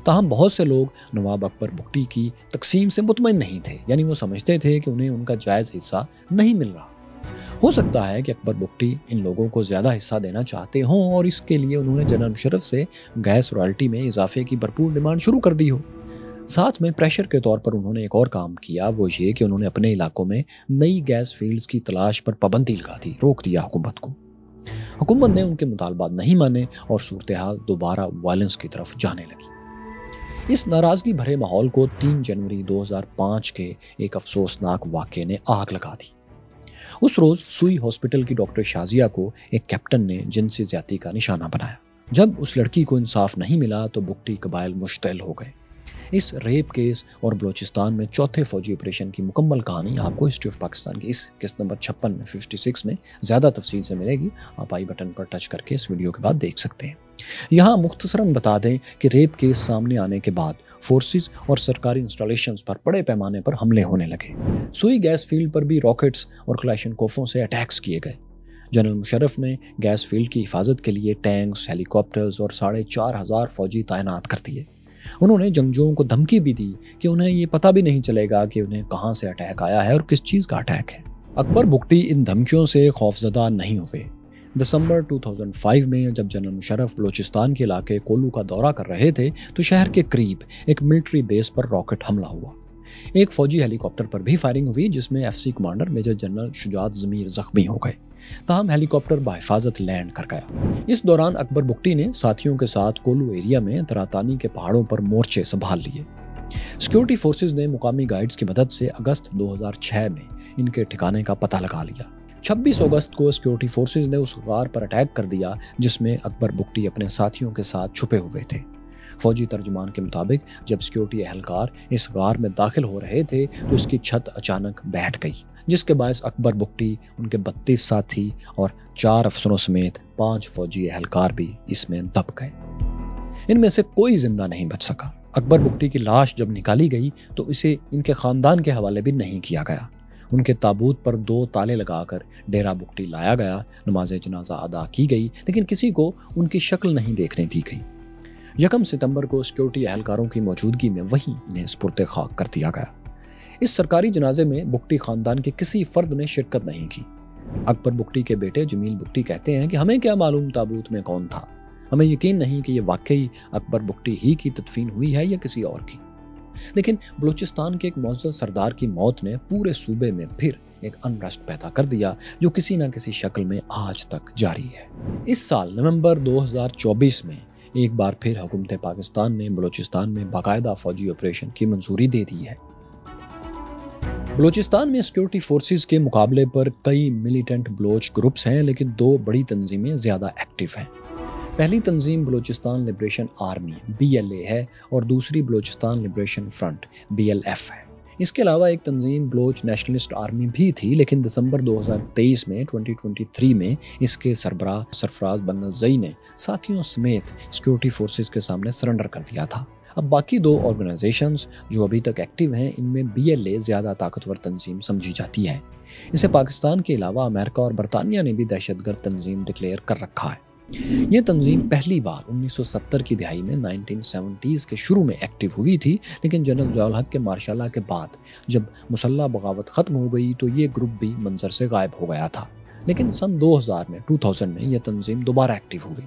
تاہم بہت سے لوگ نواب اکبر بگٹی کی تقسیم سے مطمئن نہیں تھے، یعنی وہ سمجھتے تھے کہ انہیں ان کا جائز حصہ نہیں مل رہا۔ ہو سکتا ہے کہ اکبر بگٹی ان لوگوں کو زیادہ حصہ دینا چاہتے ہوں اور اس کے لیے انہوں نے جنرل مشرف سے گیس رائلٹی میں اضافے کی بھرپور ڈیمانڈ شروع کر دی ہو۔ ساتھ میں پریشر کے طور پر انہوں نے ایک اور کام کیا، وہ یہ کہ انہوں نے اپنے علاقوں میں نئی گیس فیلڈز کی تلاش پر پابندی لگا دی، روک دیا حکومت کو۔ حکومت نے ان کے مطالبات نہیں مانے اور صورتحال دوبارہ وائلنس کی طرف جانے لگی۔ اس ناراضگی بھرے ماحول کو 3 جنوری 2005 کے ایک افسوسناک واقعے نے آگ لگا دی۔ اس روز سوئی ہاسپٹل کی ڈاکٹر شازیہ کو ایک کیپٹن نے جنسی زیادتی کا نشانہ بنایا۔ جب اس لڑکی کو انصاف نہیں ملا تو بگٹی قبائل مشتعل ہو گئے۔ اس ریپ کیس اور بلوچستان میں چوتھے فوجی آپریشن کی مکمل کہانی آپ کو ہسٹری آف پاکستان کی اس قسط نمبر 56 میں 56 میں زیادہ تفصیل سے ملے گی۔ آپ آئی بٹن پر ٹچ کر کے اس ویڈیو کے بعد دیکھ سکتے ہیں۔ یہاں مختصراً بتا دیں کہ ریپ کیس سامنے آنے کے بعد فورسز اور سرکاری انسٹالیشنز پر بڑے پیمانے پر حملے ہونے لگے۔ سوئی گیس فیلڈ پر بھی راکٹس اور کلاشنکوفوں سے اٹیکس کیے گئے۔ جنرل مشرف نے گیس فیلڈ کی حفاظت کے لیے ٹینکس، ہیلی کاپٹرز اور 4,500 فوجی تعینات کر دیے۔ انہوں نے جنگجوؤں کو دھمکی بھی دی کہ انہیں یہ پتہ بھی نہیں چلے گا کہ انہیں کہاں سے اٹیک آیا ہے اور کس چیز کا اٹیک ہے۔ اکبر بگٹی ان دھمکیوں سے خوفزدہ نہیں ہوئے۔ دسمبر 2005 میں جب جنرل مشرف بلوچستان کے علاقے کولو کا دورہ کر رہے تھے تو شہر کے قریب ایک ملٹری بیس پر راکٹ حملہ ہوا۔ ایک فوجی ہیلی کاپٹر پر بھی فائرنگ ہوئی جس میں F C commander major general Shujaat Zamir زخمی ہو گئے، تاہم ہیلی کاپٹر بحفاظت لینڈ کر گیا۔ اس دوران اکبر بگٹی نے ساتھیوں کے ساتھ کولو ایریا میں تراتانی کے پہاڑوں پر مورچے سنبھال لیے۔ سیکیورٹی فورسز نے مقامی گائیڈز کی مدد سے اگست 2006 میں ان کے ٹھکانے کا پتہ لگا لیا۔ 26 اگست کو سیکیورٹی فورسز نے اس غار پر اٹیک کر دیا جس میں اکبر بگٹی اپنے ساتھیوں کے ساتھ چھپے ہوئے تھے۔ فوجی ترجمان کے مطابق جب سیکیورٹی اہلکار اس غار میں داخل ہو رہے تھے تو اس کی چھت اچانک بیٹھ گئی، جس کے باعث اکبر بگٹی، ان کے 32 ساتھی اور 4 افسروں سمیت 5 فوجی اہلکار بھی اس میں دب گئے۔ ان میں سے کوئی زندہ نہیں بچ سکا۔ اکبر بگٹی کی لاش جب نکالی گئی تو اسے ان کے خاندان کے حوالے بھی نہیں کیا گیا۔ ان کے تابوت پر 2 تالے لگا کر ڈیرہ بگٹی لایا گیا، نماز جنازہ ادا کی گئی، لیکن کسی کو ان کی شکل نہیں دیکھنے دی گئی۔ 1 ستمبر کو سیکیورٹی اہلکاروں کی موجودگی میں وہیں انہیں سپرد خاک کر دیا گیا۔ اس سرکاری جنازے میں بگٹی خاندان کے کسی فرد نے شرکت نہیں کی۔ اکبر بگٹی کے بیٹے جمیل بگٹی کہتے ہیں کہ ہمیں کیا معلوم تابوت میں کون تھا، ہمیں یقین نہیں کہ یہ واقعی اکبر بگٹی ہی کی تدفین ہوئی ہے یا کسی اور کی۔ لیکن بلوچستان کے ایک معزز سردار کی موت نے پورے صوبے میں پھر ایک انریسٹ پیدا کر دیا جو کسی نہ کسی شکل میں آج تک جاری ہے۔ اس سال نومبر 2024 میں ایک بار پھر حکومت پاکستان نے بلوچستان میں باقاعدہ فوجی آپریشن کی منظوری دے دی ہے۔ بلوچستان میں سیکیورٹی فورسز کے مقابلے پر کئی ملیٹنٹ بلوچ گروپس ہیں، لیکن 2 بڑی تنظیمیں زیادہ ایکٹیو ہیں۔ پہلی تنظیم بلوچستان لبریشن آرمی BLA ہے اور دوسری بلوچستان لبریشن فرنٹ BLF ہے۔ اس کے علاوہ ایک تنظیم بلوچ نیشنلسٹ آرمی بھی تھی، لیکن دسمبر 2023 میں 2023 میں اس کے سربراہ سرفراز بنگلزئی نے ساتھیوں سمیت سیکیورٹی فورسز کے سامنے سرنڈر کر دیا تھا۔ اب باقی 2 آرگنائزیشنز جو ابھی تک ایکٹیو ہیں ان میں BLA زیادہ طاقتور تنظیم سمجھی جاتی ہے۔ اسے پاکستان کے علاوہ امریکہ اور برطانیہ نے بھی دہشت گرد تنظیم ڈکلیئر کر رکھا ہے۔ یہ تنظیم پہلی بار 1970 کی دہائی میں 1970s کے شروع میں ایکٹیو ہوئی تھی، لیکن جنرل ضیاء الحق کے مارشل لا کے بعد جب مسلح بغاوت ختم ہو گئی تو یہ گروپ بھی منظر سے غائب ہو گیا تھا۔ لیکن سن 2000 میں یہ تنظیم دوبارہ ایکٹیو ہوئی۔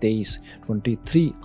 23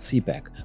CPEC